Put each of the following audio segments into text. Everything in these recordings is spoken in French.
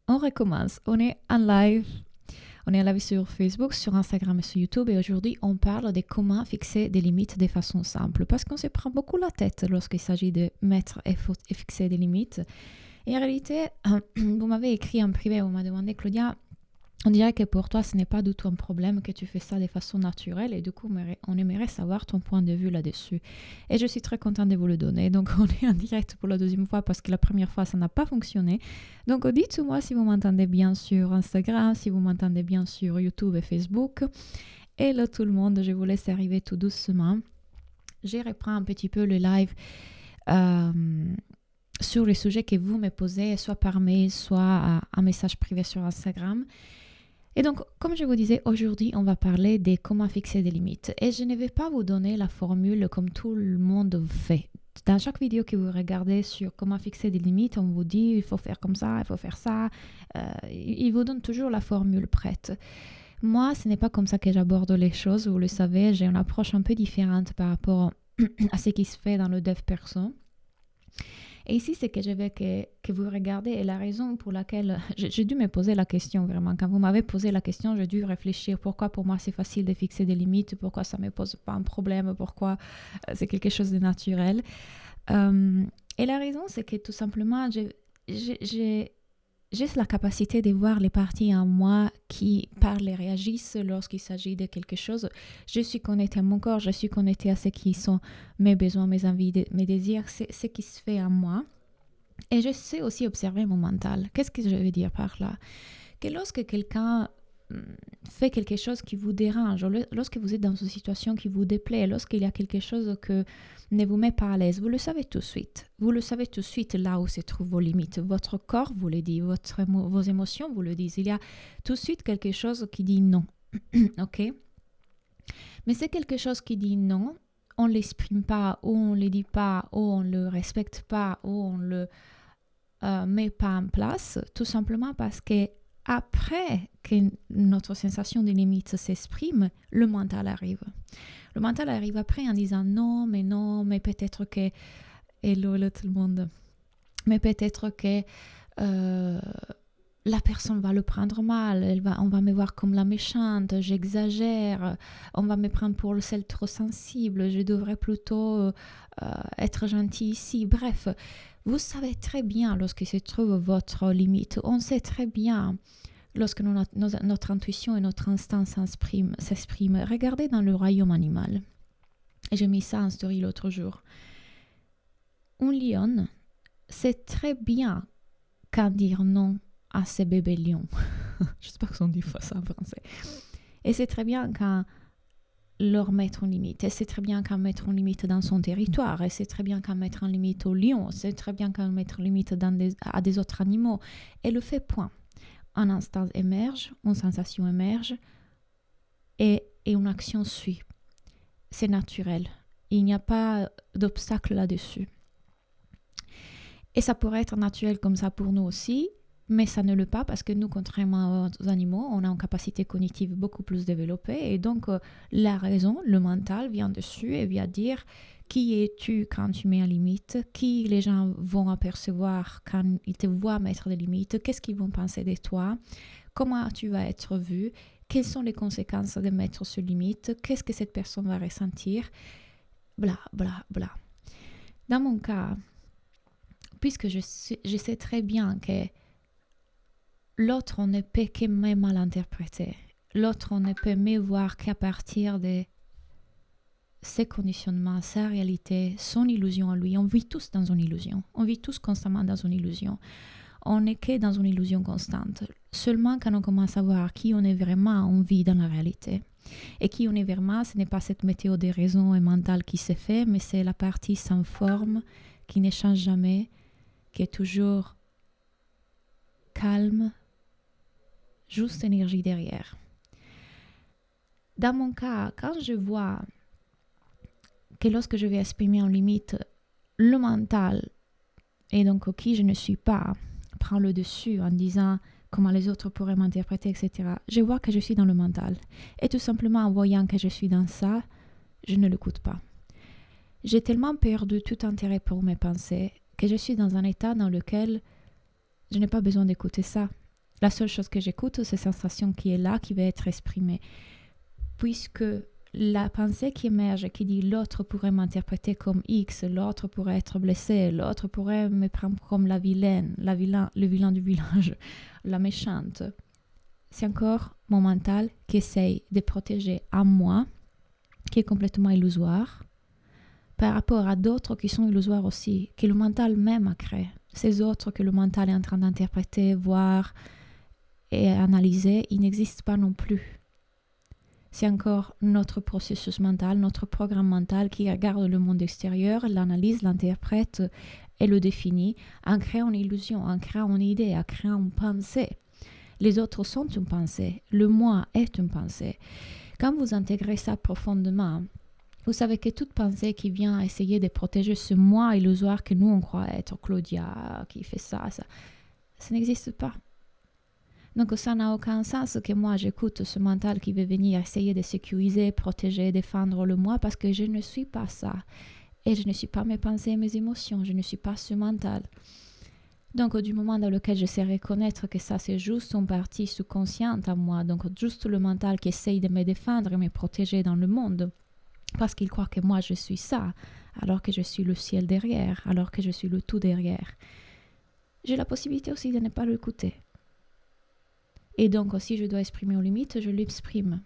On recommence. On est en live. On est en live sur Facebook, sur Instagram et sur YouTube. Et aujourd'hui, on parle de comment fixer des limites de façon simple. Parce qu'on se prend beaucoup la tête lorsqu'il s'agit de mettre et fixer des limites. Et en réalité, vous m'avez écrit en privé, vous m'avez demandé, Claudia, on dirait que pour toi, ce n'est pas du tout un problème, que tu fais ça de façon naturelle. Et du coup, on aimerait savoir ton point de vue là-dessus. Et je suis très contente de vous le donner. Donc, on est en direct pour la deuxième fois parce que la première fois, ça n'a pas fonctionné. Donc, dites-moi si vous m'entendez bien sur Instagram, si vous m'entendez bien sur YouTube et Facebook. Hello tout le monde, je vous laisse arriver tout doucement. Je reprends un petit peu le live sur les sujets que vous me posez, soit par mail, soit un message privé sur Instagram. Et donc, comme je vous disais, aujourd'hui, on va parler de comment fixer des limites. Et je ne vais pas vous donner la formule comme tout le monde fait. Dans chaque vidéo que vous regardez sur comment fixer des limites, on vous dit il faut faire comme ça, il faut faire ça. Il vous donne toujours la formule prête. Moi, ce n'est pas comme ça que j'aborde les choses. Vous le savez, j'ai une approche un peu différente par rapport à ce qui se fait dans le dev perso. Et ici, c'est que je veux que vous regardez, et la raison pour laquelle j'ai dû me poser la question vraiment. Quand vous m'avez posé la question, j'ai dû réfléchir pourquoi pour moi c'est facile de fixer des limites, pourquoi ça ne me pose pas un problème, pourquoi c'est quelque chose de naturel. Et la raison, c'est que tout simplement, j'ai la capacité de voir les parties en moi qui parlent et réagissent lorsqu'il s'agit de quelque chose. Je suis connectée à mon corps, je suis connectée à ce qui sont mes besoins, mes envies, mes désirs, c'est ce qui se fait en moi. Et je sais aussi observer mon mental. Qu'est-ce que je veux dire par là? Que lorsque quelqu'un fait quelque chose qui vous dérange, lorsque vous êtes dans une situation qui vous déplaît, lorsqu'il y a quelque chose que ne vous met pas à l'aise, vous le savez tout de suite. Vous le savez tout de suite là où se trouvent vos limites. Votre corps vous le dit, vos émotions vous le disent. Il y a tout de suite quelque chose qui dit non. Ok? Mais c'est quelque chose qui dit non, on ne l'exprime pas, ou on ne le dit pas, ou on ne le respecte pas, ou on ne le met pas en place, tout simplement parce que après que notre sensation de limite s'exprime, le mental arrive. Le mental arrive après en disant non, mais peut-être que... Hello tout le monde. Mais peut-être que la personne va le prendre mal, on va me voir comme la méchante, j'exagère, on va me prendre pour celle trop sensible, je devrais plutôt être gentille ici. Bref, vous savez très bien lorsque se trouve votre limite. On sait très bien lorsque notre intuition et notre instinct s'expriment. Regardez dans le royaume animal. Et j'ai mis ça en story l'autre jour. Un lion sait très bien quand dire non à ses bébés lions. Je sais pas si on dit ça en français. Et c'est très bien quand leur mettre une limite. Et c'est très bien quand mettre une limite dans son territoire. Et c'est très bien quand mettre une limite au lion. C'est très bien quand mettre une limite à des autres animaux. Et le fait point. Un instinct émerge, une sensation émerge et une action suit. C'est naturel. Il n'y a pas d'obstacle là-dessus. Et ça pourrait être naturel comme ça pour nous aussi, mais ça ne l'est pas parce que nous, contrairement aux animaux, on a une capacité cognitive beaucoup plus développée et donc la raison, le mental vient dessus et vient dire qui es-tu quand tu mets une limite, qui les gens vont apercevoir quand ils te voient mettre des limites, qu'est-ce qu'ils vont penser de toi, comment tu vas être vu, quelles sont les conséquences de mettre ce limite, qu'est-ce que cette personne va ressentir, bla bla bla. Dans mon cas, puisque je sais très bien que l'autre, on ne peut que mal interpréter. L'autre, on ne peut mieux voir qu'à partir de ses conditionnements, sa réalité, son illusion à lui. On vit tous dans une illusion. On vit tous constamment dans une illusion. On n'est que dans une illusion constante. Seulement quand on commence à voir qui on est vraiment, on vit dans la réalité. Et qui on est vraiment, ce n'est pas cette météo des raisons et mentales qui se fait, mais c'est la partie sans forme, qui ne change jamais, qui est toujours calme, juste énergie derrière. Dans mon cas, quand je vois que lorsque je vais exprimer en limite, le mental, et donc qui je ne suis pas, prend le dessus en disant comment les autres pourraient m'interpréter, etc. Je vois que je suis dans le mental. Et tout simplement en voyant que je suis dans ça, je ne l'écoute pas. J'ai tellement perdu tout intérêt pour mes pensées que je suis dans un état dans lequel je n'ai pas besoin d'écouter ça. La seule chose que j'écoute, c'est cette sensation qui est là, qui va être exprimée. Puisque la pensée qui émerge, qui dit l'autre pourrait m'interpréter comme X, l'autre pourrait être blessé, l'autre pourrait me prendre comme la vilaine, le vilain du village, la méchante. C'est encore mon mental qui essaye de protéger à moi, qui est complètement illusoire, par rapport à d'autres qui sont illusoires aussi, que le mental même a créé. Ces autres que le mental est en train d'interpréter, voir et analyser, ils n'existent pas non plus. C'est encore notre processus mental, notre programme mental qui regarde le monde extérieur, l'analyse, l'interprète et le définit en créant une illusion, en créant une idée, en créant une pensée. Les autres sont une pensée, le moi est une pensée. Quand vous intégrez ça profondément, vous savez que toute pensée qui vient essayer de protéger ce moi illusoire que nous on croit être Claudia, qui fait ça n'existe pas. Donc ça n'a aucun sens que moi j'écoute ce mental qui veut venir essayer de sécuriser, protéger, défendre le moi parce que je ne suis pas ça. Et je ne suis pas mes pensées et mes émotions, je ne suis pas ce mental. Donc du moment dans lequel je sais reconnaître que ça c'est juste une partie sous-consciente à moi, donc juste le mental qui essaye de me défendre et me protéger dans le monde, parce qu'il croit que moi je suis ça, alors que je suis le ciel derrière, alors que je suis le tout derrière. J'ai la possibilité aussi de ne pas l'écouter. Et donc, si je dois exprimer une limite, je l'exprime.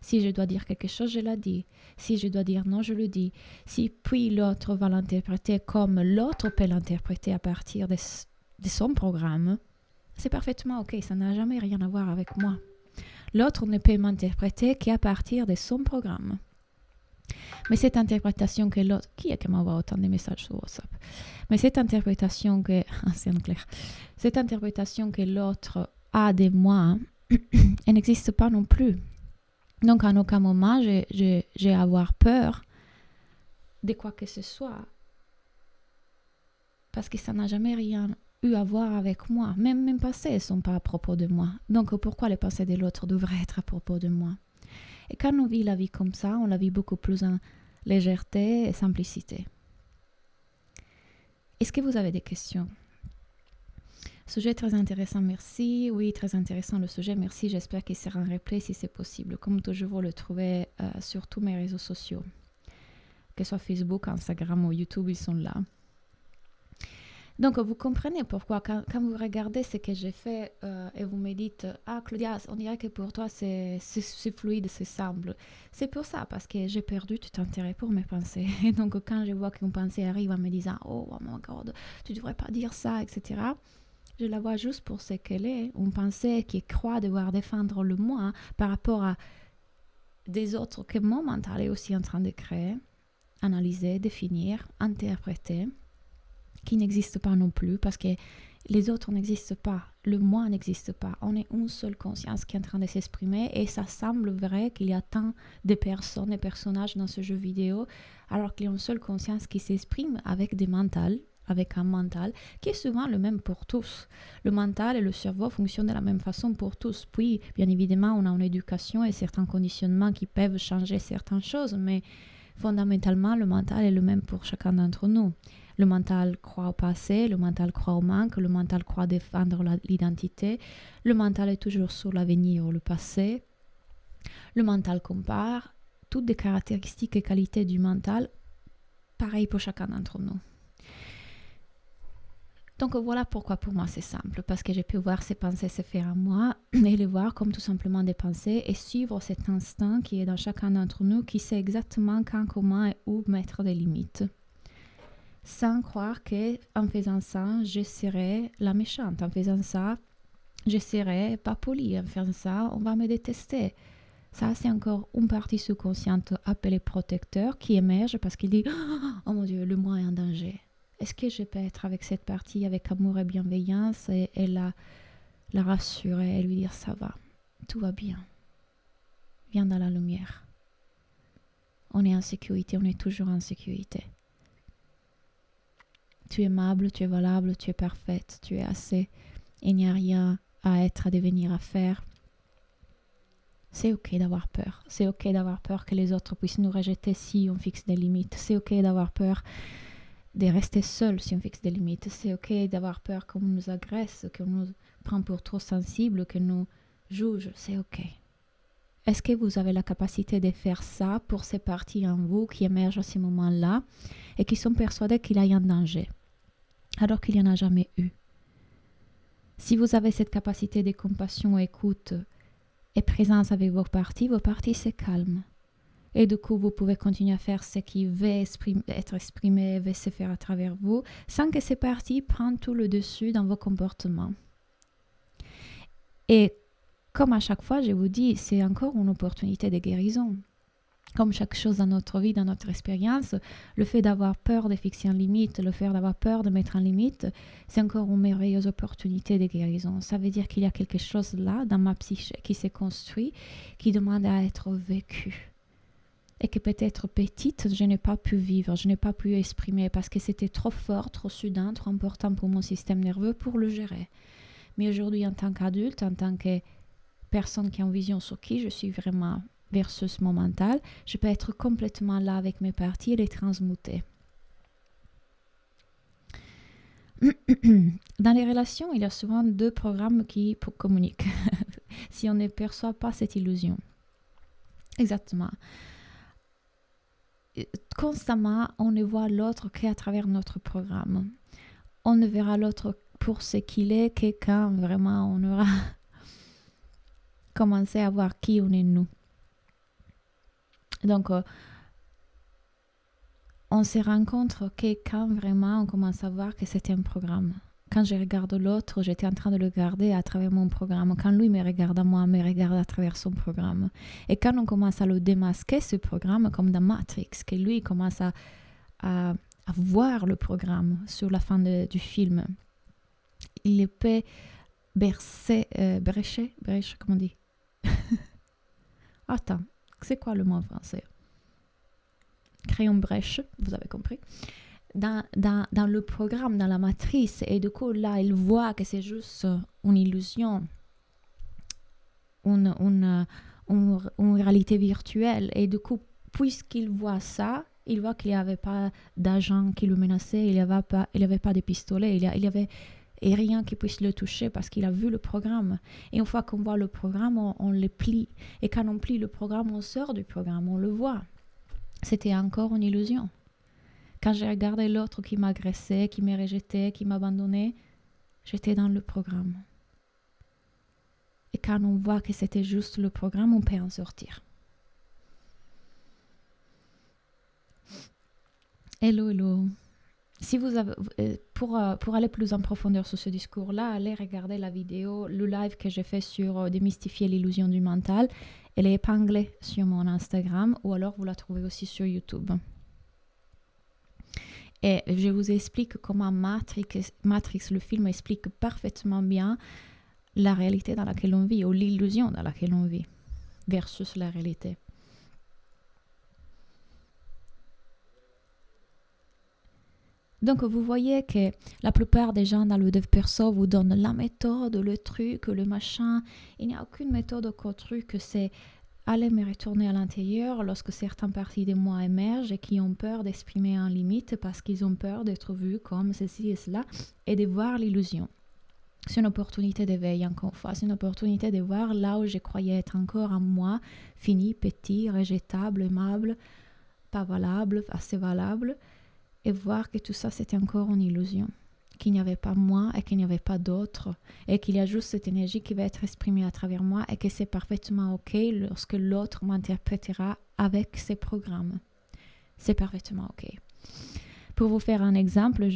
Si je dois dire quelque chose, je la dis. Si je dois dire non, je le dis. Si puis l'autre va l'interpréter comme l'autre peut l'interpréter à partir de son programme, c'est parfaitement OK, ça n'a jamais rien à voir avec moi. L'autre ne peut m'interpréter qu'à partir de son programme. Mais cette interprétation que l'autre... Qui est qui m'envoie autant de messages sur WhatsApp? Mais cette interprétation que... c'est clair. Cette interprétation que l'autre a de moi, elle n'existe pas non plus. Donc, en aucun moment, j'ai à avoir peur de quoi que ce soit. Parce que ça n'a jamais rien eu à voir avec moi. Même mes pensées ne sont pas à propos de moi. Donc, pourquoi les pensées de l'autre devraient être à propos de moi? Et quand on vit la vie comme ça, on la vit beaucoup plus en légèreté et simplicité. Est-ce que vous avez des questions? Sujet très intéressant, merci. Oui, très intéressant le sujet, merci. J'espère qu'il sera en replay si c'est possible. Comme toujours, vous le trouvez sur tous mes réseaux sociaux. Que ce soit Facebook, Instagram ou YouTube, ils sont là. Donc, vous comprenez pourquoi, quand vous regardez ce que j'ai fait et vous me dites « Ah, Claudia, on dirait que pour toi, c'est fluide, c'est simple. » C'est pour ça, parce que j'ai perdu tout intérêt pour mes pensées. Et donc, quand je vois qu'une pensée arrive en me disant « Oh, mon God, tu ne devrais pas dire ça, etc. » Je la vois juste pour ce qu'elle est, une pensée qui croit devoir défendre le moi par rapport à des autres que mon mental est aussi en train de créer, analyser, définir, interpréter, qui n'existent pas non plus parce que les autres n'existent pas, le moi n'existe pas. On est une seule conscience qui est en train de s'exprimer et ça semble vrai qu'il y a tant de personnes et personnages dans ce jeu vidéo alors qu'il y a une seule conscience qui s'exprime avec des mentales, avec un mental qui est souvent le même pour tous. Le mental et le cerveau fonctionnent de la même façon pour tous. Puis, bien évidemment, on a une éducation et certains conditionnements qui peuvent changer certaines choses, mais fondamentalement, le mental est le même pour chacun d'entre nous. Le mental croit au passé, le mental croit au manque, le mental croit défendre l'identité, le mental est toujours sur l'avenir ou le passé. Le mental compare, toutes des caractéristiques et qualités du mental, pareil pour chacun d'entre nous. Donc voilà pourquoi pour moi c'est simple, parce que j'ai pu voir ces pensées se faire à moi et les voir comme tout simplement des pensées et suivre cet instinct qui est dans chacun d'entre nous qui sait exactement quand, comment et où mettre des limites. Sans croire qu'en faisant ça, je serai la méchante, en faisant ça, je serai pas polie, en faisant ça, on va me détester. Ça, c'est encore une partie sous-consciente appelée protecteur qui émerge parce qu'il dit « Oh mon Dieu, le moi est en danger ». Est-ce que je peux être avec cette partie avec amour et bienveillance et la rassurer et lui dire ça va, tout va bien, viens dans la lumière. On est en sécurité, on est toujours en sécurité. Tu es aimable, tu es valable, tu es parfaite, tu es assez. Il n'y a rien à être, à devenir, à faire. C'est ok d'avoir peur. C'est ok d'avoir peur que les autres puissent nous rejeter si on fixe des limites. C'est ok d'avoir peur de rester seul si on fixe des limites. C'est ok d'avoir peur qu'on nous agresse, qu'on nous prend pour trop sensible, qu'on nous juge. C'est ok. Est-ce que vous avez la capacité de faire ça pour ces parties en vous qui émergent à ce moment-là et qui sont persuadées qu'il y a un danger, alors qu'il n'y en a jamais eu? Si vous avez cette capacité de compassion, écoute et présence avec vos parties se calment. Et du coup, vous pouvez continuer à faire ce qui veut être exprimé, veut se faire à travers vous, sans que ces parties prennent tout le dessus dans vos comportements. Et comme à chaque fois, je vous dis, c'est encore une opportunité de guérison. Comme chaque chose dans notre vie, dans notre expérience, le fait d'avoir peur de fixer une limite, le fait d'avoir peur de mettre une limite, c'est encore une merveilleuse opportunité de guérison. Ça veut dire qu'il y a quelque chose là, dans ma psyché, qui s'est construit, qui demande à être vécu. Et que peut-être petite, je n'ai pas pu vivre, je n'ai pas pu exprimer parce que c'était trop fort, trop soudain, trop important pour mon système nerveux pour le gérer. Mais aujourd'hui, en tant qu'adulte, en tant que personne qui a une vision sur qui je suis vraiment versus mon mental, je peux être complètement là avec mes parties et les transmuter. Dans les relations, il y a souvent deux programmes qui communiquent si on ne perçoit pas cette illusion. Exactement. Constamment, on ne voit l'autre qu'à travers notre programme. On ne verra l'autre pour ce qu'il est que quand vraiment on aura commencé à voir qui on est nous. Donc, on se rencontre que quand vraiment on commence à voir que c'était un programme. Quand je regarde l'autre, j'étais en train de le regarder à travers mon programme. Quand lui me regarde à moi, me regarde à travers son programme. Et quand on commence à le démasquer, ce programme, comme dans Matrix, que lui commence à voir le programme sur la fin du film, il peut brécher, comment on dit? Attends, c'est quoi le mot en français? Créer une brèche, vous avez compris, dans le programme, dans la matrice, et du coup là il voit que c'est juste une illusion, une réalité virtuelle, et du coup puisqu'il voit ça, il voit qu'il n'y avait pas d'agent qui le menaçait, il n'y avait pas de pistolet, il y avait et rien qui puisse le toucher parce qu'il a vu le programme. Et une fois qu'on voit le programme, on le plie, et quand on plie le programme, on sort du programme, on le voit. C'était encore une illusion. Quand j'ai regardé l'autre qui m'agressait, qui me rejetait, qui m'abandonnait, j'étais dans le programme. Et quand on voit que c'était juste le programme, on peut en sortir. Hello. Si vous avez, pour aller plus en profondeur sur ce discours-là, allez regarder la vidéo, le live que j'ai fait sur démystifier l'illusion du mental. Elle est épinglée sur mon Instagram, ou alors vous la trouvez aussi sur YouTube. Et je vous explique comment Matrix, le film, explique parfaitement bien la réalité dans laquelle on vit, ou l'illusion dans laquelle on vit, versus la réalité. Donc, vous voyez que la plupart des gens dans le dev perso vous donnent la méthode, le truc, le machin. Il n'y a aucune méthode ou truc que c'est aller me retourner à l'intérieur lorsque certaines parties de moi émergent et qui ont peur d'exprimer en limite parce qu'ils ont peur d'être vus comme ceci et cela et de voir l'illusion. C'est une opportunité d'éveil encore une fois. C'est une opportunité de voir là où je croyais être encore en moi, fini, petit, rejetable, aimable, pas valable, assez valable. Et voir que tout ça, c'était encore une illusion. Qu'il n'y avait pas moi et qu'il n'y avait pas d'autre. Et qu'il y a juste cette énergie qui va être exprimée à travers moi et que c'est parfaitement OK lorsque l'autre m'interprétera avec ses programmes. C'est parfaitement OK. Pour vous faire un exemple,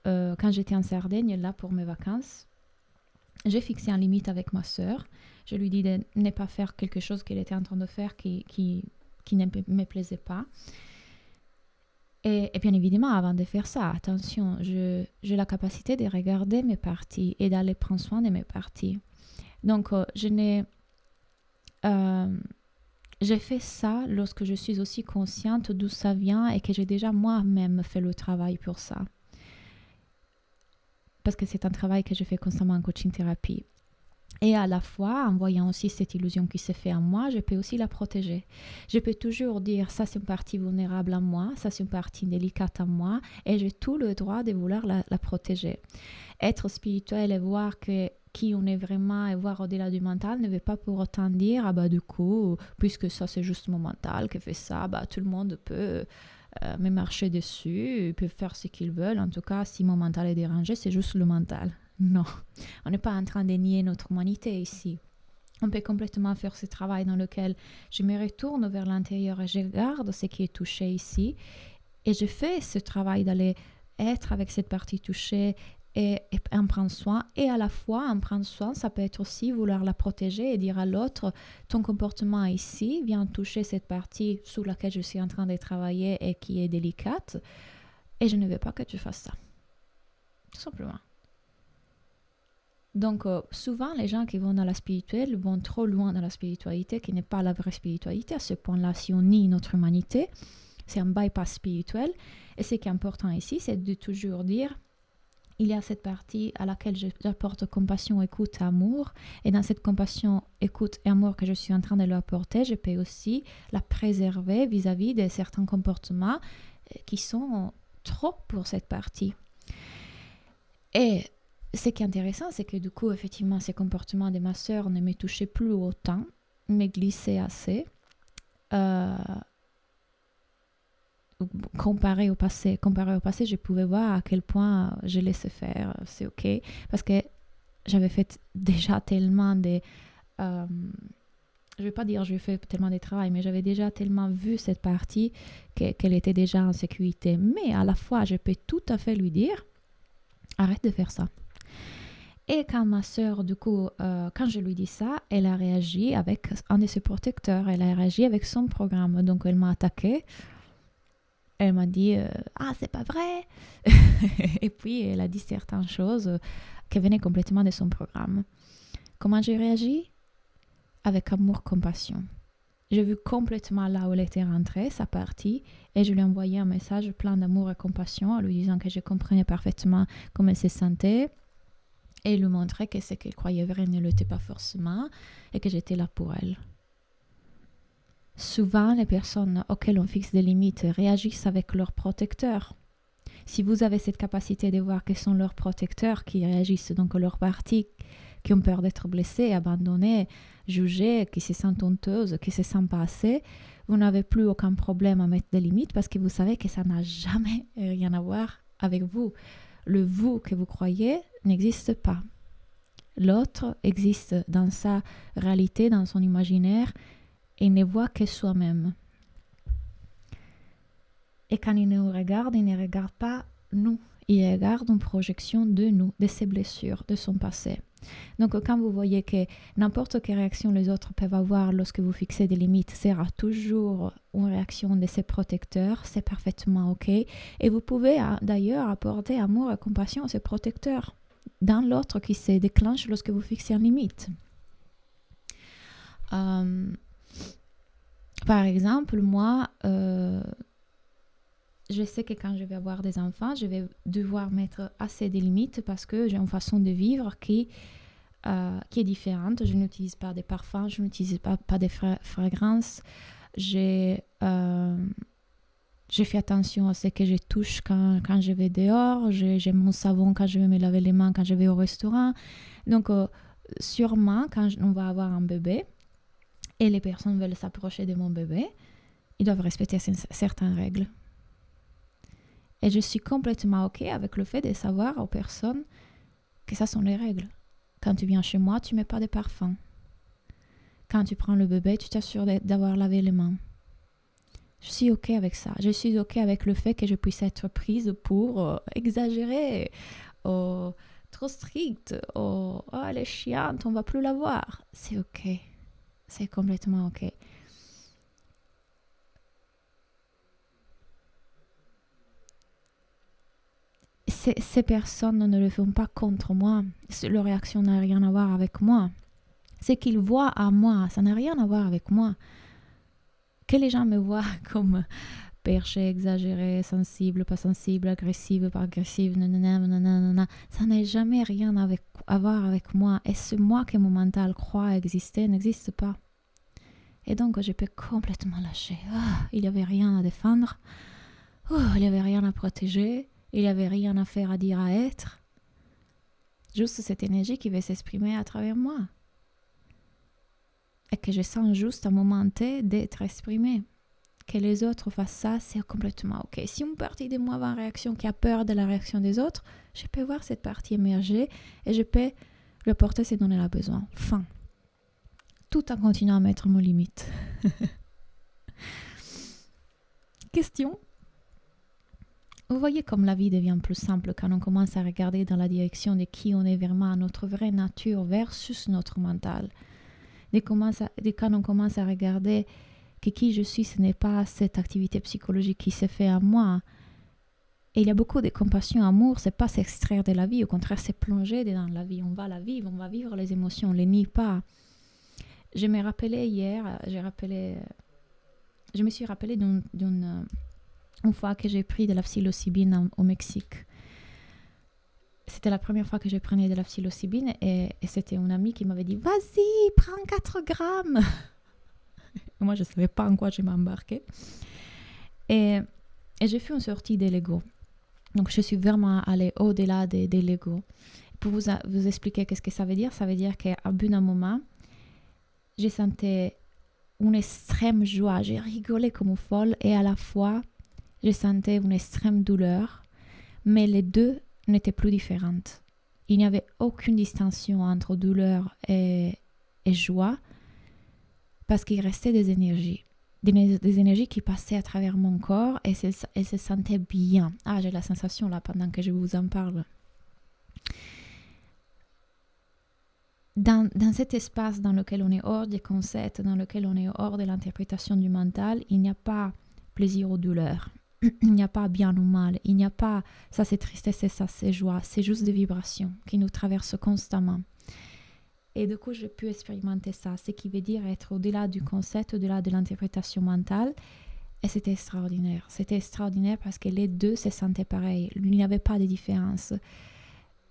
quand j'étais en Sardaigne, là pour mes vacances, j'ai fixé un limite avec ma sœur. Je lui dis de ne pas faire quelque chose qu'elle était en train de faire qui ne me plaisait pas. Et bien évidemment, avant de faire ça, attention, j'ai la capacité de regarder mes parties et d'aller prendre soin de mes parties. Donc, j'ai fait ça lorsque je suis aussi consciente d'où ça vient et que j'ai déjà moi-même fait le travail pour ça. Parce que c'est un travail que je fais constamment en coaching thérapie. Et à la fois, en voyant aussi cette illusion qui se fait en moi, je peux aussi la protéger. Je peux toujours dire, ça c'est une partie vulnérable en moi, ça c'est une partie délicate en moi, et j'ai tout le droit de vouloir la protéger. Être spirituel et voir qui on est vraiment et voir au-delà du mental ne veut pas pour autant dire, ah bah du coup, puisque ça c'est juste mon mental qui fait ça, bah tout le monde peut me marcher dessus, ils peuvent faire ce qu'ils veulent. En tout cas, si mon mental est dérangé, c'est juste le mental. Non, on n'est pas en train de nier notre humanité ici. On peut complètement faire ce travail dans lequel je me retourne vers l'intérieur et je regarde ce qui est touché ici. Et je fais ce travail d'aller être avec cette partie touchée et en prendre soin. Et à la fois, en prendre soin, ça peut être aussi vouloir la protéger et dire à l'autre, ton comportement ici vient toucher cette partie sur laquelle je suis en train de travailler et qui est délicate. Et je ne veux pas que tu fasses ça. Tout simplement. Donc, souvent, les gens qui vont dans la spirituelle vont trop loin dans la spiritualité, qui n'est pas la vraie spiritualité. À ce point-là, si on nie notre humanité, c'est un bypass spirituel. Et ce qui est important ici, c'est de toujours dire, il y a cette partie à laquelle j'apporte compassion, écoute, amour. Et dans cette compassion, écoute et amour que je suis en train de lui apporter, je peux aussi la préserver vis-à-vis de certains comportements qui sont trop pour cette partie. Et ce qui est intéressant, c'est que du coup, effectivement, ces comportements de ma sœur ne me touchaient plus autant, me glissaient assez, comparé au passé, je pouvais voir à quel point je laissais faire, c'est ok, parce que j'avais fait déjà tellement de... je ne vais pas dire j'ai fait tellement de travail, mais j'avais déjà tellement vu cette partie qu'elle était déjà en sécurité. Mais à la fois, je peux tout à fait lui dire, arrête de faire ça. Et quand ma sœur, du coup, quand je lui dis ça, elle a réagi avec un de ses protecteurs. Elle a réagi avec son programme. Donc, elle m'a attaqué. Elle m'a dit « Ah, c'est pas vrai !» Et puis, elle a dit certaines choses qui venaient complètement de son programme. Comment j'ai réagi ? Avec amour, compassion. J'ai vu complètement là où elle était rentrée, sa partie, et je lui ai envoyé un message plein d'amour et compassion en lui disant que je comprenais parfaitement comment elle se sentait, et lui montrer que ce qu'elle croyait vrai ne l'était pas forcément et que j'étais là pour elle. Souvent, les personnes auxquelles on fixe des limites réagissent avec leurs protecteurs. Si vous avez cette capacité de voir quels sont leurs protecteurs qui réagissent, donc leurs parties qui ont peur d'être blessées, abandonnées, jugées, qui se sentent honteuses, qui se sentent pas assez, vous n'avez plus aucun problème à mettre des limites parce que vous savez que ça n'a jamais rien à voir avec vous. Le vous que vous croyez n'existe pas. L'autre existe dans sa réalité, dans son imaginaire, et il ne voit que soi-même. Et quand il nous regarde, il ne regarde pas nous. Il regarde une projection de nous, de ses blessures, de son passé. Donc quand vous voyez que n'importe quelle réaction les autres peuvent avoir lorsque vous fixez des limites sera toujours une réaction de ses protecteurs, c'est parfaitement ok. Et vous pouvez d'ailleurs apporter amour et compassion à ces protecteurs dans l'autre qui se déclenche lorsque vous fixez une limite. Par exemple, moi, je sais que quand je vais avoir des enfants, je vais devoir mettre assez de limites parce que j'ai une façon de vivre qui est différente. Je n'utilise pas des parfums, je n'utilise pas des fragrances. J'ai fait attention à ce que je touche quand je vais dehors. J'ai mon savon quand je vais me laver les mains, quand je vais au restaurant. Donc, sûrement, quand on va avoir un bébé et les personnes veulent s'approcher de mon bébé, ils doivent respecter certaines règles. Et je suis complètement ok avec le fait de savoir aux personnes que ça sont les règles. Quand tu viens chez moi, tu ne mets pas de parfum. Quand tu prends le bébé, tu t'assures d'avoir lavé les mains. Je suis ok avec ça. Je suis ok avec le fait que je puisse être prise pour exagérer, trop stricte, elle est chiante, on ne va plus la voir. C'est ok. C'est complètement ok. Ces personnes ne le font pas contre moi. Leur réaction n'a rien à voir avec moi. Ce qu'ils voient à moi, ça n'a rien à voir avec moi. Que les gens me voient comme perché, exagérée, sensible, pas sensible, agressive, pas agressive, nanana, nanana. Ça n'a jamais rien à voir avec moi. Et ce moi que mon mental croit exister n'existe pas. Et donc, je peux complètement lâcher. Il n'y avait rien à défendre. Il n'y avait rien à protéger. Il n'y avait rien à faire, à dire, à être. Juste cette énergie qui veut s'exprimer à travers moi. Et que je sens juste un moment T d'être exprimée. Que les autres fassent ça, c'est complètement ok. Si une partie de moi va en réaction qui a peur de la réaction des autres, je peux voir cette partie émerger et je peux lui apporter ce dont elle a besoin. Fin. Tout en continuant à mettre mes limites. Question. Vous voyez comme la vie devient plus simple quand on commence à regarder dans la direction de qui on est vraiment, notre vraie nature versus notre mental. Dès quand on commence à regarder que qui je suis, ce n'est pas cette activité psychologique qui se fait à moi. Et il y a beaucoup de compassion, amour, c'est pas s'extraire de la vie, au contraire, c'est plonger dans la vie. On va la vivre, on va vivre les émotions, on les nie pas. Je me rappelais hier, je me suis rappelé d'une fois que j'ai pris de la psilocybine au Mexique. C'était la première fois que je prenais de la psilocybine et c'était une amie qui m'avait dit « Vas-y, prends 4 grammes !» Moi, je ne savais pas en quoi je m'embarquais. Et j'ai fait une sortie de l'ego. Donc, je suis vraiment allée au-delà de l'ego. Pour vous expliquer qu'est-ce que ça veut dire qu'à bout d'un moment, j'ai senti une extrême joie. J'ai rigolé comme une folle et à la fois, j'ai senti une extrême douleur. Mais les deux n'étaient plus différentes. Il n'y avait aucune distinction entre douleur et joie. Parce qu'il restait des énergies. Des énergies qui passaient à travers mon corps et elles se sentaient bien. J'ai la sensation là pendant que je vous en parle. Dans cet espace dans lequel on est hors des concepts, dans lequel on est hors de l'interprétation du mental, il n'y a pas plaisir ou douleur. Il n'y a pas bien ou mal. Il n'y a pas ça c'est tristesse et ça c'est joie. C'est juste des vibrations qui nous traversent constamment. Et du coup, j'ai pu expérimenter ça, ce qui veut dire être au-delà du concept, au-delà de l'interprétation mentale. Et c'était extraordinaire. C'était extraordinaire parce que les deux se sentaient pareil. Il n'y avait pas de différence.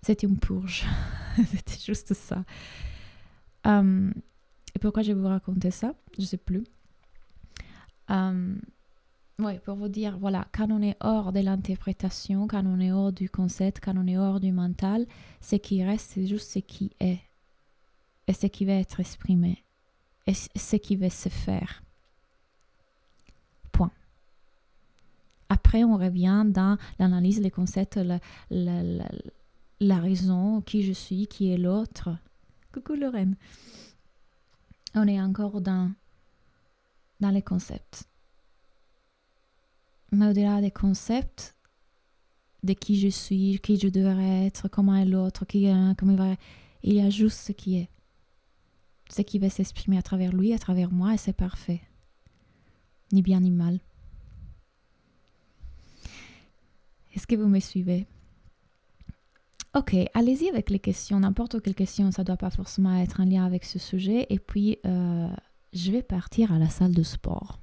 C'était une purge. C'était juste ça. Et pourquoi je vais vous raconter ça? Je ne sais plus. Pour vous dire, voilà, quand on est hors de l'interprétation, quand on est hors du concept, quand on est hors du mental, ce qui reste, c'est juste ce qui est. Et ce qui va être exprimé. Et ce qui va se faire. Point. Après, on revient dans l'analyse, les concepts, la raison, qui je suis, qui est l'autre. Coucou Lorraine. On est encore dans les concepts. Mais au-delà des concepts, de qui je suis, qui je devrais être, comment est l'autre, comment il y a juste ce qui est. Ce qui va s'exprimer à travers lui, à travers moi, et c'est parfait. Ni bien ni mal. Est-ce que vous me suivez? Ok, allez-y avec les questions. N'importe quelle question, ça ne doit pas forcément être en lien avec ce sujet. Et puis, je vais partir à la salle de sport.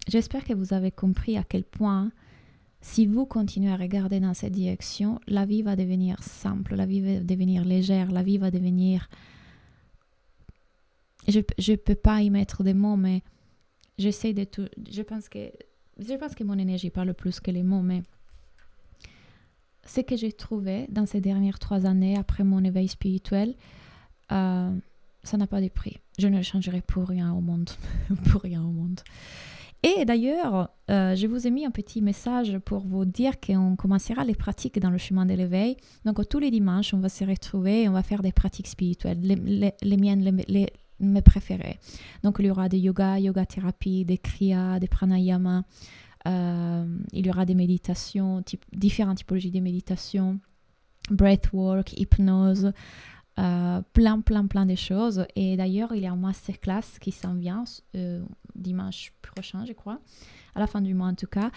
J'espère que vous avez compris à quel point, si vous continuez à regarder dans cette direction, la vie va devenir simple, la vie va devenir légère, la vie va devenir... Je ne peux pas y mettre des mots, mais j'essaie de tout... Je pense que mon énergie parle plus que les mots, mais ce que j'ai trouvé dans ces dernières 3 années après mon éveil spirituel, ça n'a pas de prix. Je ne le changerai pour rien au monde. Pour rien au monde. Et d'ailleurs, je vous ai mis un petit message pour vous dire qu'on commencera les pratiques dans le chemin de l'éveil. Donc, tous les dimanches, on va se retrouver et on va faire des pratiques spirituelles, les miennes, mes préférées. Donc, il y aura des yoga thérapie, des kriyas, des pranayama. Il y aura des méditations, différentes typologies de méditation, breathwork, hypnose, plein de choses. Et d'ailleurs, il y a un masterclass qui s'en vient dimanche prochain, je crois, à la fin du mois en tout cas,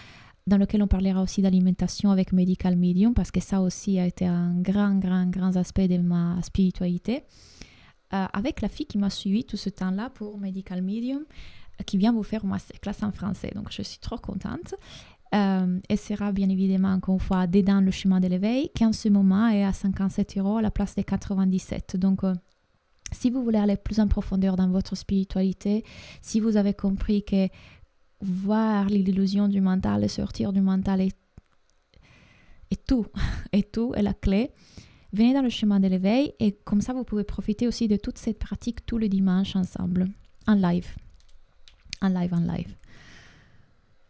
dans lequel on parlera aussi d'alimentation avec Medical Medium, parce que ça aussi a été un grand aspect de ma spiritualité. Avec la fille qui m'a suivi tout ce temps-là pour Medical Medium, qui vient vous faire ma classe en français. Donc, je suis trop contente. Et sera bien évidemment, encore une fois, dedans le chemin de l'éveil, qui en ce moment est à 57 € à la place des 97. Donc, si vous voulez aller plus en profondeur dans votre spiritualité, si vous avez compris que voir l'illusion du mental et sortir du mental est tout, est la clé, venez dans le chemin de l'éveil et comme ça, vous pouvez profiter aussi de toute cette pratique tous les dimanches ensemble, en live.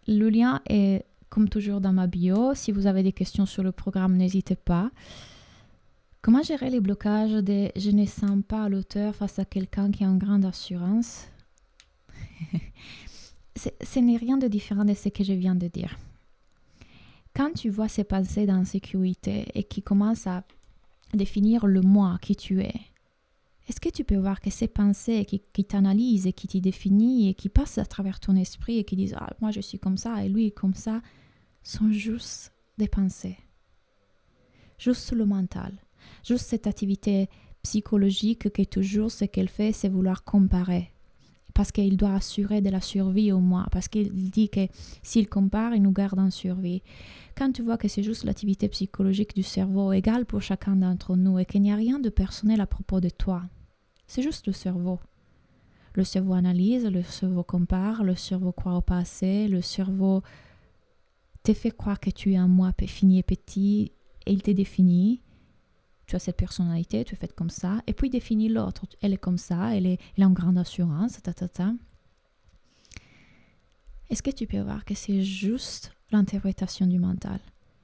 Le lien est comme toujours dans ma bio. Si vous avez des questions sur le programme, n'hésitez pas. Comment gérer les blocages de « je ne sens pas à l'auteur face à quelqu'un qui a une grande assurance ?» Ce n'est rien de différent de ce que je viens de dire. Quand tu vois ces pensées d'insécurité et qui commencent à définir le moi qui tu es, est-ce que tu peux voir que ces pensées qui t'analysent et qui te définissent et qui passent à travers ton esprit et qui disent « Ah, moi je suis comme ça et lui comme ça », sont juste des pensées. Juste le mental. Juste cette activité psychologique qui toujours ce qu'elle fait, c'est vouloir comparer. Parce qu'il doit assurer de la survie au moi. Parce qu'il dit que s'il compare, il nous garde en survie. Quand tu vois que c'est juste l'activité psychologique du cerveau égale pour chacun d'entre nous et qu'il n'y a rien de personnel à propos de toi, c'est juste le cerveau. Le cerveau analyse, le cerveau compare, le cerveau croit au passé, le cerveau te fait croire que tu es un moi fini et petit et il te définit. Tu as cette personnalité, tu es faite comme ça, et puis il définit l'autre. Elle est comme ça, elle a une grande assurance, Est-ce que tu peux voir que c'est juste l'interprétation du mental?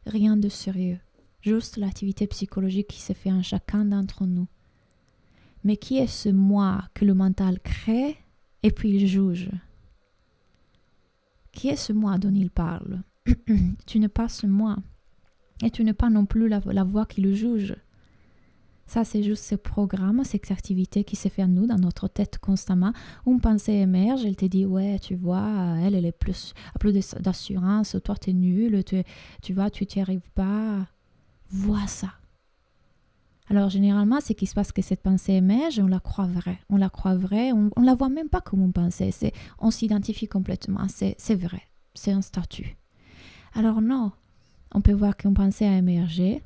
Rien de sérieux. Juste l'activité psychologique qui se fait en chacun d'entre nous. Mais qui est ce moi que le mental crée et puis il juge? Qui est ce moi dont il parle? Tu n'es pas ce moi. Et tu n'es pas non plus la voix qui le juge. Ça, c'est juste ce programme, cette activité qui se fait en nous, dans notre tête constamment. Une pensée émerge, elle te dit, ouais, tu vois, elle est plus d'assurance, toi, t'es nul, tu vois, tu t'y arrives pas. Vois ça. Alors, généralement, ce qui se passe, que cette pensée émerge, on la croit vraie. On la voit même pas comme une pensée. On s'identifie complètement, c'est vrai, c'est un statut. Alors non, on peut voir qu'une pensée a émergé,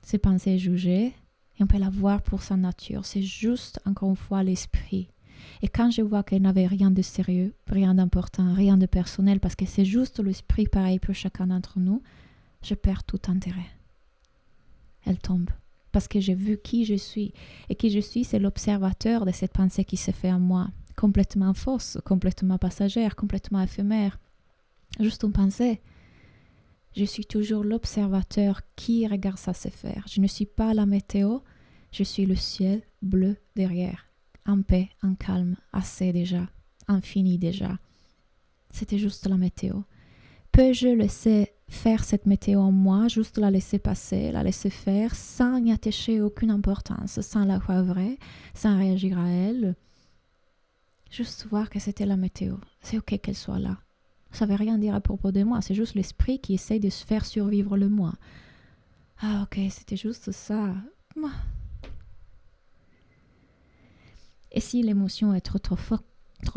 ces pensées jugées, et on peut la voir pour sa nature. C'est juste, encore une fois, l'esprit. Et quand je vois qu'elle n'avait rien de sérieux, rien d'important, rien de personnel, parce que c'est juste l'esprit pareil pour chacun d'entre nous, je perds tout intérêt. Elle tombe. Parce que j'ai vu qui je suis. Et qui je suis, c'est l'observateur de cette pensée qui se fait en moi. Complètement fausse, complètement passagère, complètement éphémère. Juste une pensée. Je suis toujours l'observateur qui regarde ça se faire. Je ne suis pas la météo, je suis le ciel bleu derrière. En paix, en calme, assez déjà, infini déjà. C'était juste la météo. Peux-je laisser faire cette météo en moi, juste la laisser passer, la laisser faire, sans y attacher aucune importance, sans la croire vraie, sans réagir à elle? Juste voir que c'était la météo. C'est ok qu'elle soit là. Ça ne veut rien dire à propos de moi, c'est juste l'esprit qui essaye de se faire survivre le moi. Ah ok, c'était juste ça. Et si l'émotion est trop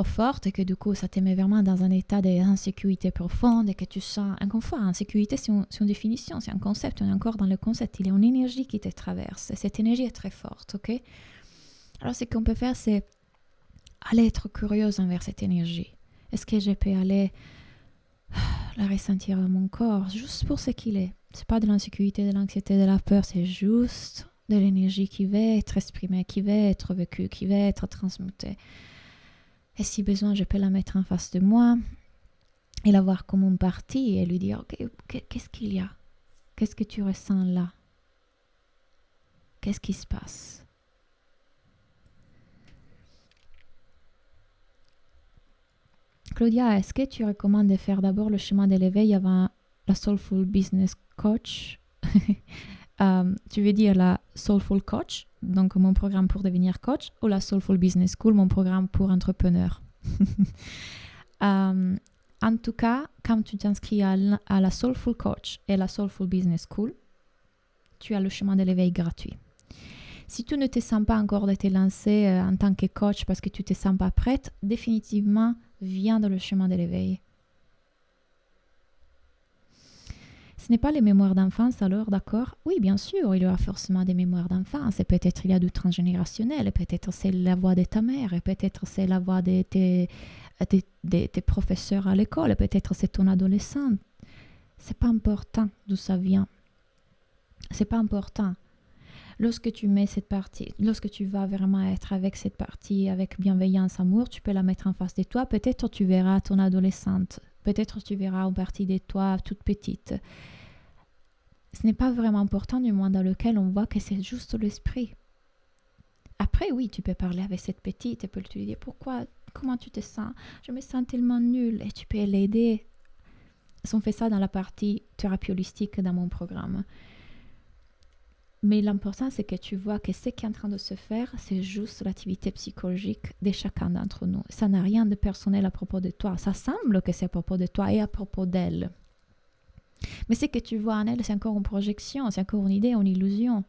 forte et que du coup ça te met vraiment dans un état d'insécurité profonde et que tu sens inconfort, insécurité c'est une définition, c'est un concept, on est encore dans le concept, il y a une énergie qui te traverse, et cette énergie est très forte, ok? Alors ce qu'on peut faire, c'est aller être curieuse envers cette énergie. Est-ce que je peux aller la ressentir dans mon corps, juste pour ce qu'il est? C'est pas de l'insécurité, de l'anxiété, de la peur, c'est juste de l'énergie qui va être exprimée, qui va être vécue, qui va être transmutée. Et si besoin, je peux la mettre en face de moi et la voir comme une partie et lui dire, ok, qu'est-ce qu'il y a? Qu'est-ce que tu ressens là? Qu'est-ce qui se passe? Claudia, est-ce que tu recommandes de faire d'abord le chemin de l'éveil avant la Soulful Business Coach? Tu veux dire la Soulful Coach, donc mon programme pour devenir coach, ou la Soulful Business School, mon programme pour entrepreneurs? En tout cas, quand tu t'inscris à la Soulful Coach et la Soulful Business School, tu as le chemin de l'éveil gratuit. Si tu ne te sens pas encore de te lancer en tant que coach parce que tu ne te sens pas prête, définitivement, viens dans le chemin de l'éveil. Ce n'est pas les mémoires d'enfance alors, d'accord? Oui, bien sûr, il y aura forcément des mémoires d'enfance. Et peut-être il y a du transgénérationnel, et peut-être c'est la voix de ta mère, et peut-être c'est la voix de tes professeurs à l'école, et peut-être c'est ton adolescent. C'est pas important d'où ça vient. C'est pas important. Lorsque tu mets cette partie, lorsque tu vas vraiment être avec cette partie, avec bienveillance, amour, tu peux la mettre en face de toi. Peut-être tu verras ton adolescente. Peut-être tu verras une partie de toi toute petite. Ce n'est pas vraiment important du monde dans lequel on voit que c'est juste l'esprit. Après, oui, tu peux parler avec cette petite et peux lui dire pourquoi, comment tu te sens. Je me sens tellement nulle et tu peux l'aider. On fait ça dans la partie thérapie holistique dans mon programme. Mais l'important, c'est que tu vois que ce qui est en train de se faire, c'est juste l'activité psychologique de chacun d'entre nous. Ça n'a rien de personnel à propos de toi. Ça semble que c'est à propos de toi et à propos d'elle. Mais ce que tu vois en elle, c'est encore une projection, c'est encore une idée, une illusion.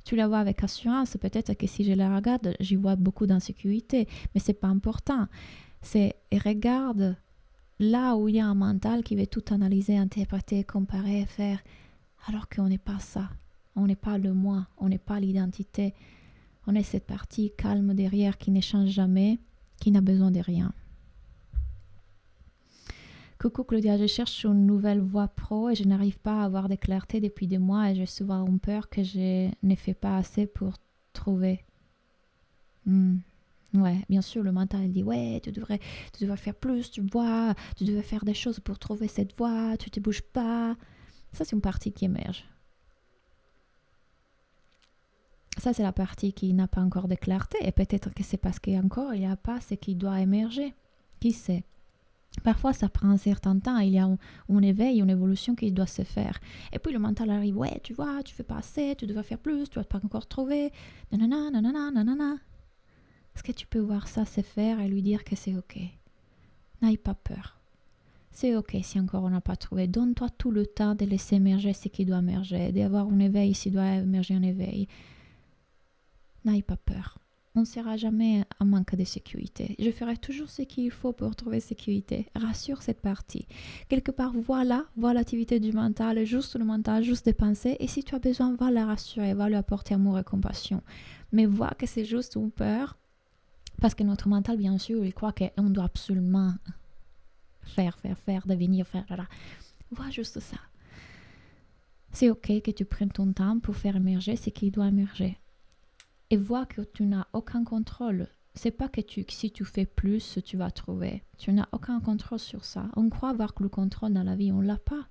Tu la vois avec assurance, peut-être que si je la regarde, j'y vois beaucoup d'insécurité, mais c'est pas important. C'est regarde là où il y a un mental qui veut tout analyser, interpréter, comparer, faire, alors qu'on n'est pas ça. On n'est pas le moi, on n'est pas l'identité. On est cette partie calme derrière qui ne change jamais, qui n'a besoin de rien. Coucou Claudia, je cherche une nouvelle voie pro et je n'arrive pas à avoir de clarté depuis des mois et j'ai souvent peur que je ne fais pas assez pour trouver. Ouais, bien sûr, le mental dit ouais, tu devrais faire plus, tu vois, tu devrais faire des choses pour trouver cette voie, tu te bouges pas. Ça, c'est une partie qui émerge. Ça, c'est la partie qui n'a pas encore de clarté et peut-être que c'est parce qu'encore il n'y a pas ce qui doit émerger. Qui sait? Parfois, ça prend un certain temps, il y a un éveil, une évolution qui doit se faire. Et puis le mental arrive, ouais, tu vois, tu fais pas assez, tu devrais faire plus, tu vas pas encore trouver, nanana, nanana, nanana. Est-ce que tu peux voir ça se faire et lui dire que c'est ok? N'aie pas peur. C'est ok si encore on n'a pas trouvé. Donne-toi tout le temps de laisser émerger ce qui doit émerger, d'avoir un éveil s'il doit émerger un éveil. N'aie pas peur. On ne sera jamais en manque de sécurité. Je ferai toujours ce qu'il faut pour trouver sécurité. Rassure cette partie. Quelque part, vois l'activité du mental, juste le mental, juste des pensées. Et si tu as besoin, va la rassurer, va lui apporter amour et compassion. Mais vois que c'est juste une peur. Parce que notre mental, bien sûr, il croit qu'on doit absolument faire, devenir, faire. Là. Vois juste ça. C'est ok que tu prennes ton temps pour faire émerger ce qui doit émerger. Et vois que tu n'as aucun contrôle. C'est pas que si tu fais plus, tu vas trouver. Tu n'as aucun contrôle sur ça. On croit avoir le contrôle dans la vie, on l'a pas.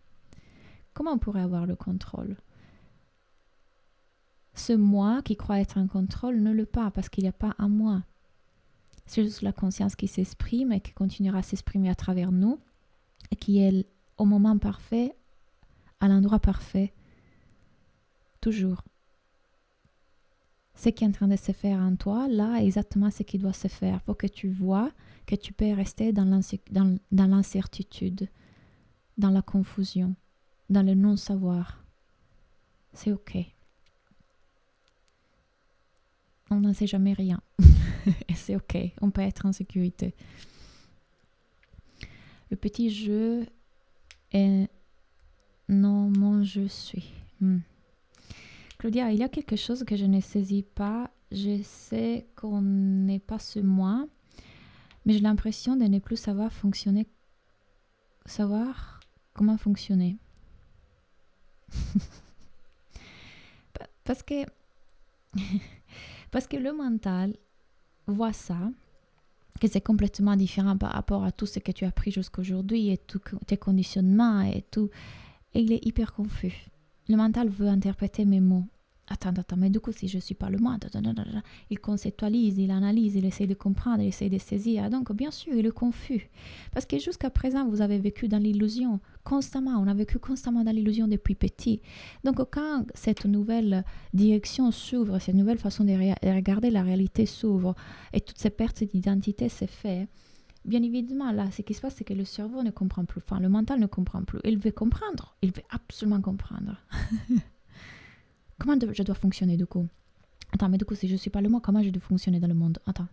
Comment on pourrait avoir le contrôle? Ce moi qui croit être en contrôle ne le pas parce qu'il n'y a pas un moi. C'est juste la conscience qui s'exprime et qui continuera à s'exprimer à travers nous et qui est au moment parfait, à l'endroit parfait, toujours. Ce qui est en train de se faire en toi, là, est exactement ce qui doit se faire pour que tu vois que tu peux rester dans l'incertitude, dans la confusion, dans le non-savoir. C'est ok. On n'en sait jamais rien. Et c'est ok. On peut être en sécurité. Le petit jeu est non, mon je suis. Claudia, il y a quelque chose que je ne saisis pas. Je sais qu'on n'est pas ce moi, mais j'ai l'impression de ne plus savoir comment fonctionner. Parce que le mental voit ça, que c'est complètement différent par rapport à tout ce que tu as appris jusqu'aujourd'hui et tous tes conditionnements et tout. Et il est hyper confus. Le mental veut interpréter mes mots. Attends, mais du coup, si je ne suis pas le moi, il conceptualise, il analyse, il essaie de comprendre, il essaie de saisir. Donc, bien sûr, il est confus. Parce que jusqu'à présent, vous avez vécu dans l'illusion constamment. On a vécu constamment dans l'illusion depuis petit. Donc, quand cette nouvelle direction s'ouvre, cette nouvelle façon de regarder la réalité s'ouvre et toutes ces pertes d'identité se fait, bien évidemment, là, ce qui se passe, c'est que le cerveau ne comprend plus. Enfin, le mental ne comprend plus. Il veut comprendre. Il veut absolument comprendre. Comment je dois fonctionner du coup? Attends, mais du coup, si je ne suis pas le moi, comment je dois fonctionner dans le monde? Attends.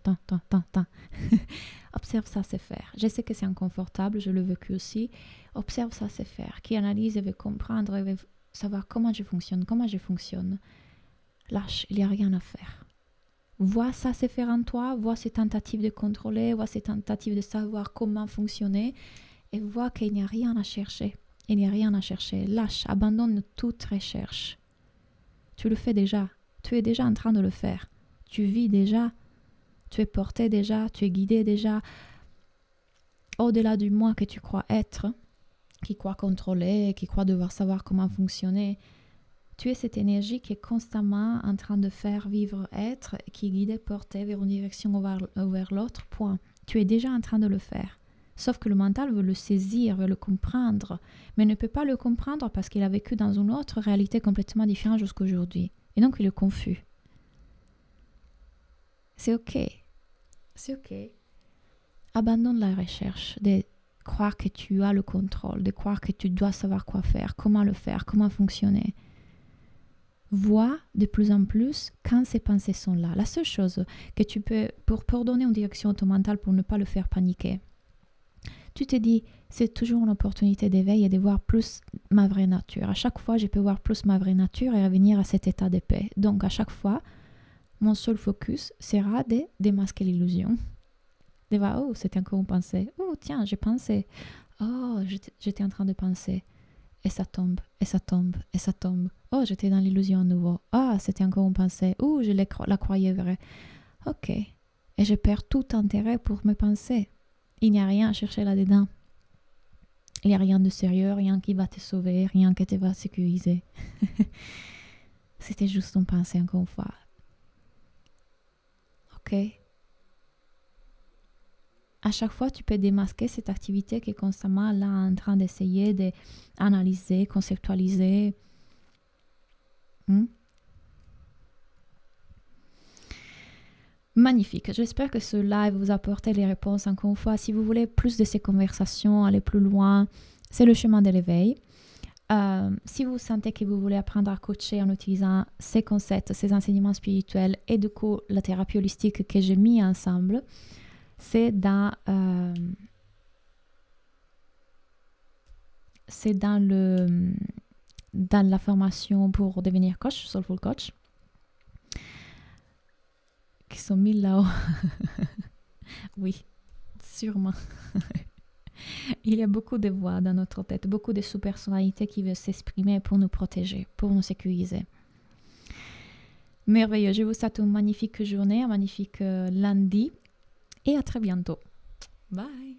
Observe ça, c'est faire. Je sais que c'est inconfortable, je le vécu aussi. Observe ça, c'est faire. Qui analyse et veut comprendre et veut savoir comment je fonctionne. Lâche, il n'y a rien à faire. Vois ça, c'est faire en toi. Vois ces tentatives de contrôler. Vois ces tentatives de savoir comment fonctionner. Et vois qu'il n'y a rien à chercher. Il n'y a rien à chercher. Lâche, abandonne toute recherche. Tu le fais déjà. Tu es déjà en train de le faire. Tu vis déjà. Tu es porté déjà. Tu es guidé déjà. Au-delà du moi que tu crois être, qui croit contrôler, qui croit devoir savoir comment fonctionner, tu es cette énergie qui est constamment en train de faire vivre être, qui est guidée, portée vers une direction ou vers l'autre, point. Tu es déjà en train de le faire. Sauf que le mental veut le saisir, veut le comprendre, mais ne peut pas le comprendre parce qu'il a vécu dans une autre réalité complètement différente jusqu'à aujourd'hui. Et donc il est confus. C'est ok. C'est ok. Abandonne la recherche de croire que tu as le contrôle, de croire que tu dois savoir quoi faire, comment fonctionner. Vois de plus en plus quand ces pensées sont là. La seule chose que tu peux, pour donner une direction à ton mental, pour ne pas le faire paniquer, tu te dis, c'est toujours une opportunité d'éveil et de voir plus ma vraie nature. À chaque fois, je peux voir plus ma vraie nature et revenir à cet état de paix. Donc, à chaque fois, mon seul focus sera de démasquer l'illusion. De voir, oh, c'était encore une pensée. Oh, tiens, j'ai pensé. Oh, j'étais en train de penser. Et ça tombe, et ça tombe, et ça tombe. Oh, j'étais dans l'illusion à nouveau. Ah, c'était encore une pensée. Oh, je la croyais vraie. Ok. Et je perds tout intérêt pour mes pensées. Il n'y a rien à chercher là-dedans. Il n'y a rien de sérieux, rien qui va te sauver, rien qui te va sécuriser. C'était juste une pensée encore une fois. Ok. À chaque fois, tu peux démasquer cette activité qui est constamment là en train d'essayer d'analyser, conceptualiser. Magnifique. J'espère que ce live vous a apporté les réponses encore une fois. Si vous voulez plus de ces conversations, aller plus loin, c'est le chemin de l'éveil. Si vous sentez que vous voulez apprendre à coacher en utilisant ces concepts, ces enseignements spirituels et du coup la thérapie holistique que j'ai mis ensemble, c'est dans la formation pour devenir coach, Soulful Coach, qui sont mis là-haut. Oui, sûrement. Il y a beaucoup de voix dans notre tête, beaucoup de sous-personnalités qui veulent s'exprimer pour nous protéger, pour nous sécuriser. Merveilleux. Je vous souhaite une magnifique journée, un magnifique lundi et à très bientôt. Bye.